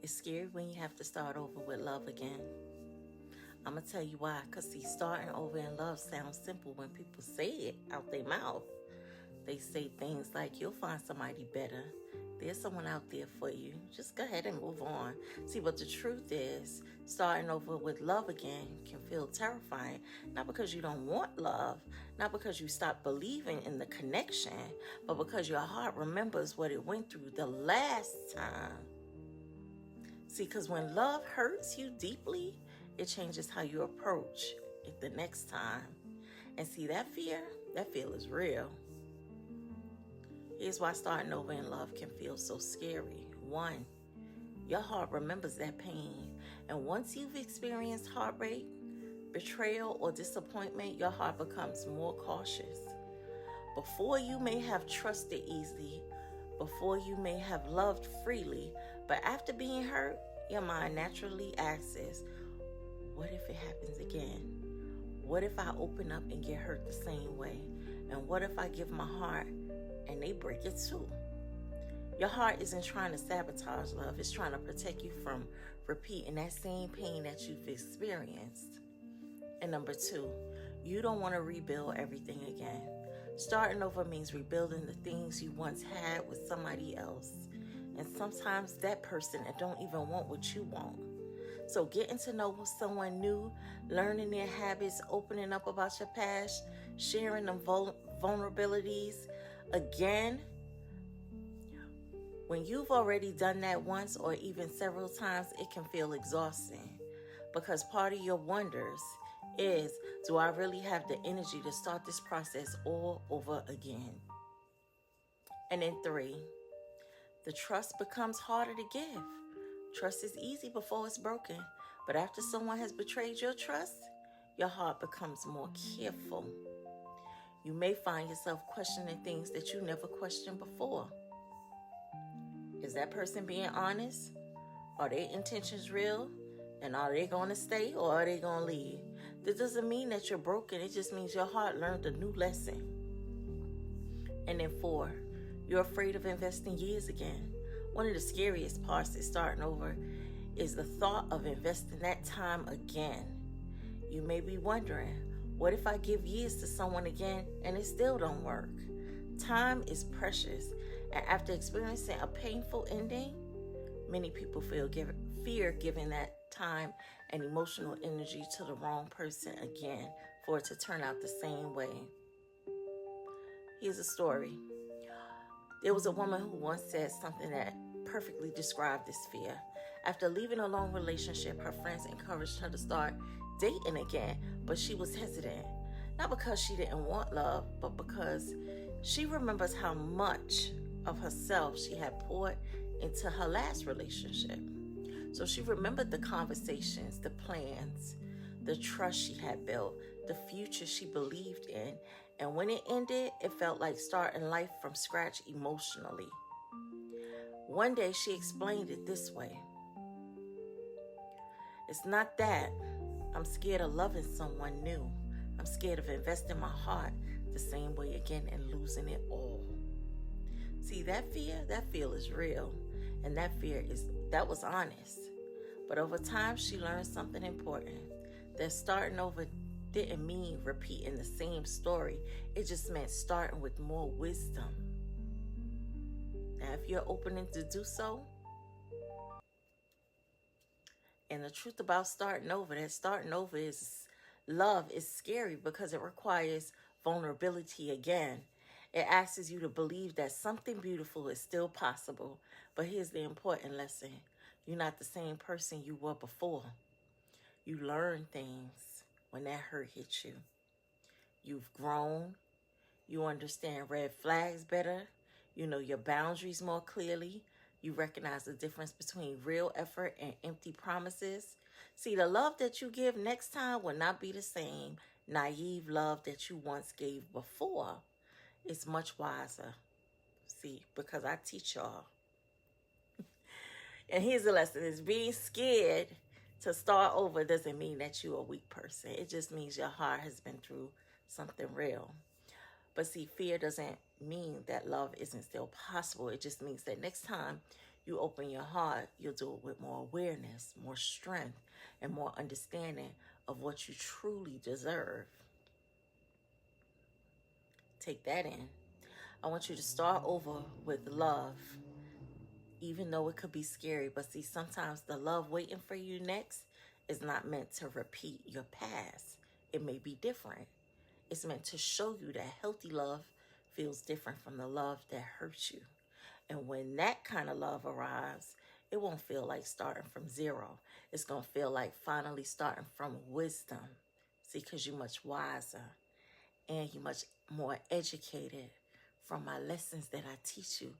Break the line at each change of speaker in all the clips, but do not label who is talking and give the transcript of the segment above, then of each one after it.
It's scary when you have to start over with love again. I'm going to tell you why. Because, see, starting over in love sounds simple when people say it out their mouth. They say things like, you'll find somebody better. There's someone out there for you. Just go ahead and move on. See, but the truth is, starting over with love again can feel terrifying. Not because you don't want love, not because you stop believing in the connection, but because your heart remembers what it went through the last time. See, because when love hurts you deeply, it changes how you approach it the next time. And see, that fear is real. Here's why starting over in love can feel so scary. 1, your heart remembers that pain. And once you've experienced heartbreak, betrayal, or disappointment, your heart becomes more cautious. Before you may have trusted easily, before you may have loved freely, but after being hurt, your mind naturally asks, what if it happens again? What if I open up and get hurt the same way? And what if I give my heart and they break it too? Your heart isn't trying to sabotage love. It's trying to protect you from repeating that same pain that you've experienced. And number 2, you don't want to rebuild everything again. Starting over means rebuilding the things you once had with somebody else. And sometimes that person don't even want what you want. So getting to know someone new, learning their habits, opening up about your past, sharing them vulnerabilities again. When you've already done that once or even several times, it can feel exhausting. Because part of your wonders is, do I really have the energy to start this process all over again? And then 3, the trust becomes harder to give. Trust is easy before it's broken, but after someone has betrayed your trust, your heart becomes more careful. You may find yourself questioning things that you never questioned before. Is that person being honest? Are their intentions real? And are they going to stay or are they going to leave? This doesn't mean that you're broken. It just means your heart learned a new lesson. And then 4, you're afraid of investing years again. One of the scariest parts of starting over is the thought of investing that time again. You may be wondering, what if I give years to someone again and it still don't work? Time is precious, and after experiencing a painful ending, many people fear giving that time and emotional energy to the wrong person again for it to turn out the same way. Here's a story. There was a woman who once said something that perfectly described this fear. After leaving a long relationship, her friends encouraged her to start dating again, but she was hesitant. Not because she didn't want love, but because she remembers how much of herself she had poured into her last relationship. So she remembered the conversations, the plans, the trust she had built, the future she believed in. And when it ended, it felt like starting life from scratch emotionally. One day she explained it this way. It's not that I'm scared of loving someone new. I'm scared of investing my heart the same way again and losing it all. See, that fear is real. And that was honest. But over time, she learned something important. That starting over didn't mean repeating the same story. It just meant starting with more wisdom. Now, if you're open to do so, and the truth about starting over, that starting over is love is scary because it requires vulnerability again. It asks you to believe that something beautiful is still possible. But here's the important lesson. You're not the same person you were before. You learn things when that hurt hits you. You've grown. You understand red flags better. You know your boundaries more clearly. You recognize the difference between real effort and empty promises. See, the love that you give next time will not be the same naive love that you once gave before. It's much wiser. See, because I teach y'all. And here's the lesson. Is being scared to start over doesn't mean that you're a weak person. It just means your heart has been through something real. But see, fear doesn't mean that love isn't still possible. It just means that next time you open your heart, you'll do it with more awareness, more strength, and more understanding of what you truly deserve. Take that in. I want you to start over with love, even though it could be scary. But see, sometimes the love waiting for you next is not meant to repeat your past. It may be different. It's meant to show you that healthy love feels different from the love that hurts you. And when that kind of love arrives, it won't feel like starting from zero. It's going to feel like finally starting from wisdom. See, because you're much wiser and you're much more educated from my lessons that I teach you.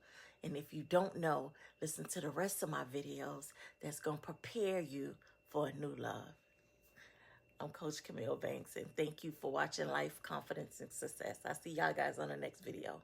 And if you don't know, listen to the rest of my videos that's going to prepare you for a new love. I'm Coach Camille Banks, and thank you for watching Life, Confidence, and Success. I'll see y'all guys on the next video.